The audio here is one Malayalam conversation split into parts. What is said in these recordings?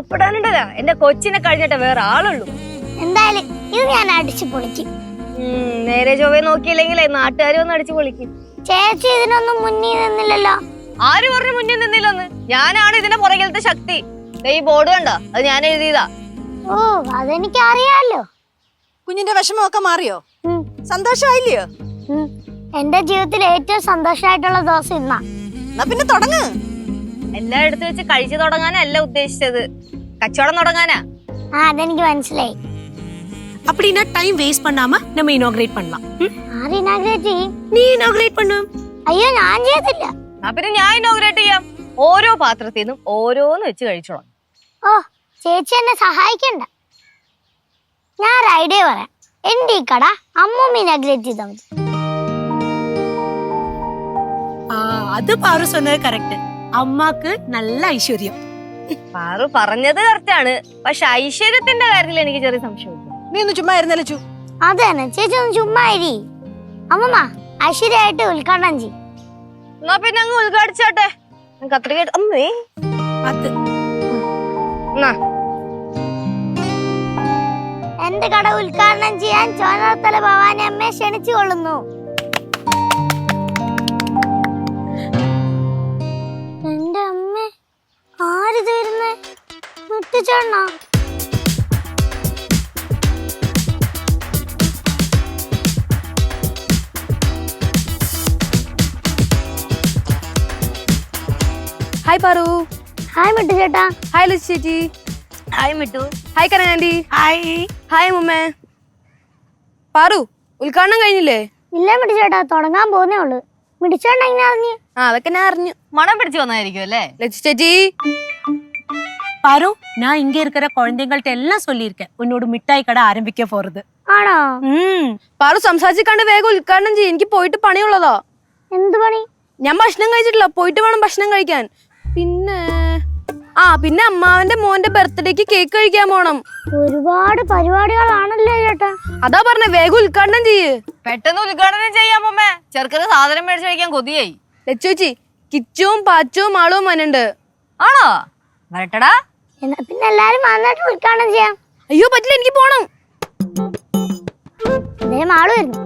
ഒപ്പിടാനുണ്ടല്ലോ. എന്റെ കൊച്ചിനെ കഴിഞ്ഞിട്ട് വേറെ ആളുള്ളൂ. എന്തായാലും ഇത് ഞാൻ അടിച്ചു പൊളിക്കും. നേരെ ചൊവ്വേ നോക്കിയില്ലെങ്കിലേ നാട്ടുകാരും ഒന്ന് അടിച്ചു പൊളിക്കും. ചേച്ചി ഇതിനൊന്നും മുന്നിൽ നിന്നില്ലല്ലോ. ആര് പറഞ്ഞു മുന്നിൽ നിന്നില്ലെന്ന്? ഞാനാണ് ഇതിന്റെ പുറകിലത്തെ ശക്തി. ഈ ബോർഡ് കണ്ടോ? അത് ഞാൻ എഴുതിയതാ. ഓ, അതെനിക്ക് അറിയാലോ. കുഞ്ഞിന്റെ വിഷമമൊക്കെ മാറിയോ? സന്തോഷമായില്ലയോ? എന്റെ ജീവിതത്തിൽ ഏറ്റവും സന്തോഷമായിട്ടുള്ള ദിവസം ഇന്നാ. എന്നാ പിന്നെ തുടങ്ങ്. എല്ലായിടത്തും വെച്ച് കഴിച്ചു തുടങ്ങാനല്ല ഉദ്ദേശിച്ചത്, കച്ചവടം തുടങ്ങാനാ. അതെനിക്ക് മനസ്സിലായി. அப்படினா டைம் வேஸ்ட் பண்ணாம நம்ம இனாഗ്രേറ്റ് பண்ணலாம். ആര് ഇനാഗ്രേറ്റ് ചെയ്യും? നീ ഇനാഗ്രേറ്റ് பண்ணு. അയ്യോ, ഞാൻ ചെയ്തില്ല. പിന്നെ ഞാൻ ഇനോഗ്രേറ്റ് ചെയ്യാം. ഓരോ പാത്രത്തിൽ നിന്നും ഓരോന്ന് വെച്ച് കഴിച്ചോളാം. ഓ, ചേച്ചി എന്നെ സഹായിക്കണ്ട. ഞാൻ ഒരു ഐഡിയ പറയാം. എന്റെ ഈ കട അമ്മൂമ്മ ഇനാഗ്രേറ്റ് ചെയ്താൽ മതി. അത് പാറു சொன்னது കറക്റ്റ്. അമ്മക്ക് നല്ല ഐശ്വര്യം. പാറു പറഞ്ഞത് കറക്റ്റാണ്. പക്ഷെ ഐശ്വര്യത്തിന്റെ കാര്യത്തിൽ എനിക്ക് ചെറിയ സംശയമുണ്ട്. നീ ഒന്ന് ചുമ്മാ ഇരുന്നല്ലേ ചു. അത് തന്നെ, ചേച്ചി ഒന്ന് ചുമ്മാ ഇരി. അമ്മമ്മ ഐശ്വര്യമായിട്ട് ഉദ്ഘാടനം ചെയ്യും. എന്നാ പിന്നെ അങ്ങ് ഉദ്ഘാടിച്ചാട്ടെ. കത്രിക അമ്മേ എന്റെ കട ഉദ്ഘാടനം ചെയ്യാൻ ചോനത്തല ഭവാനി അമ്മയെ ക്ഷണിച്ചു കൊള്ളുന്നു. എന്റെ അമ്മ, ആരിത് വരുന്നേ? മുട്ടിച്ചോണ്ണോ? ഹായ് പാറു. ഹായ് മിട്ടു ചേട്ടാ. ഹായ് ലിസി ചേച്ചി. ഹായ് മിട്ടു. ഹായ് കരനാൻഡി. ഹായ്. ഹായ് മുമ്മേ. പാറു, ഉദ്ഘാടനം കഴിഞ്ഞില്ലേ? ഇല്ല മിട്ടു ചേട്ടാ, തുടങ്ങാൻ പോകുന്നേ ഉള്ളു. മിടിച്ചോണ്ട എങ്ങനെ അറിഞ്ഞു? അതൊക്കെ ഞാൻ അറിഞ്ഞു. മണം പിടിച്ചു വന്നായിരിക്കും അല്ലേ ലിസി ചേച്ചി? பாரு, நான் இங்க இருக்கிற குழந்தைங்கள்ட்ட எல்லாம் சொல்லியிருக்கேன் உன்னோட மிட்டாய் கடை ஆரம்பிக்க போறது. ആണോ? പാറു സംസാരിച്ചിക്കാണ്ട് വേഗം ഉദ്ഘാടനം ചെയ്യും. എനിക്ക് പോയിട്ട് പണിയുള്ളതാ. എന്ത് പണി? ഞാൻ ഭക്ഷണം കഴിച്ചിട്ടില്ല, പോയിട്ട് വേണം ഭക്ഷണം കഴിക്കാൻ. പിന്നെ അമ്മാവന്റെ മോന്റെ ബർത്ത്ഡേക്ക് കേക്ക് കഴിക്കാൻ പോണം. ഒരുപാട് പരിപാടികളാണല്ലോ ചേട്ടാ. അതാ പറഞ്ഞ വേഗം ഉദ്ഘാടനം ചെയ്യ്. പെട്ടെന്ന് ഉദ്ഘാടനം ചെയ്യാം അമ്മേ. ചെറുക്കന് സാധനം മേടിച്ചു കഴിക്കാൻ കൊതിയായി. ലച്ചുച്ചി, കിച്ചുവും പാച്ചുവും ആളും വന്നുണ്ട്. ആണോ? വരട്ടടാ. എന്നാ പിന്നെ എല്ലാരും വന്നിട്ട് ഉദ്ഘാടനം ചെയ്യാം. അയ്യോ പറ്റില്ല, എനിക്ക് പോണം. ആള് വരുന്നു.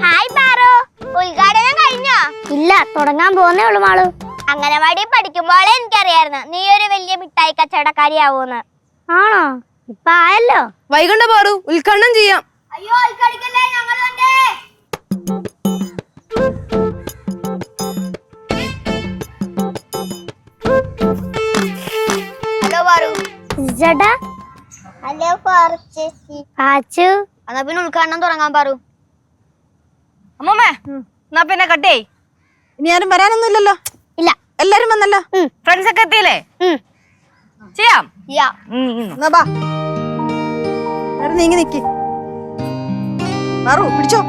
ഹായ് പാറു, ഉദ്ഘാടനം കഴിഞ്ഞോ? ഇല്ല, തുടങ്ങാൻ പോകുന്നേ ഉള്ളു മാളു. അംഗനവാടി പഠിക്കുമ്പോഴേ എനിക്കറിയായിരുന്നു നീ ഒരു വലിയ മിഠായി കച്ചവടക്കാരിയാവൂന്ന്. ആണോ? ഇപ്പൊ ആയല്ലോ. വൈകണ്ട പാറു, ഉദ്ഘാടനം ചെയ്യാം. അയ്യോ, ഉദ്ഘാടിക്കല്ലേ, ഞങ്ങൾ വന്നേ. ഹലോ പാറു. ചേട്ടാ. ഹലോ പാച്ചു. എന്നാ പിന്നെ ഉദ്ഘാടനം തുടങ്ങാൻ പാറു. അമ്മമ്മേ, എന്നാ പിന്നെ കട്ടേ. ഇനി ആരും വരാനൊന്നുമില്ലല്ലോ? ഇല്ല, എല്ലാരും വന്നല്ലോ. ഫ്രണ്ട്സ് ഒക്കെ എത്തിയില്ലേ? ചെയ്യാം. എന്നാ ബാ, നീങ്ങി നിക്ക്. പാറു പിടിച്ചോ.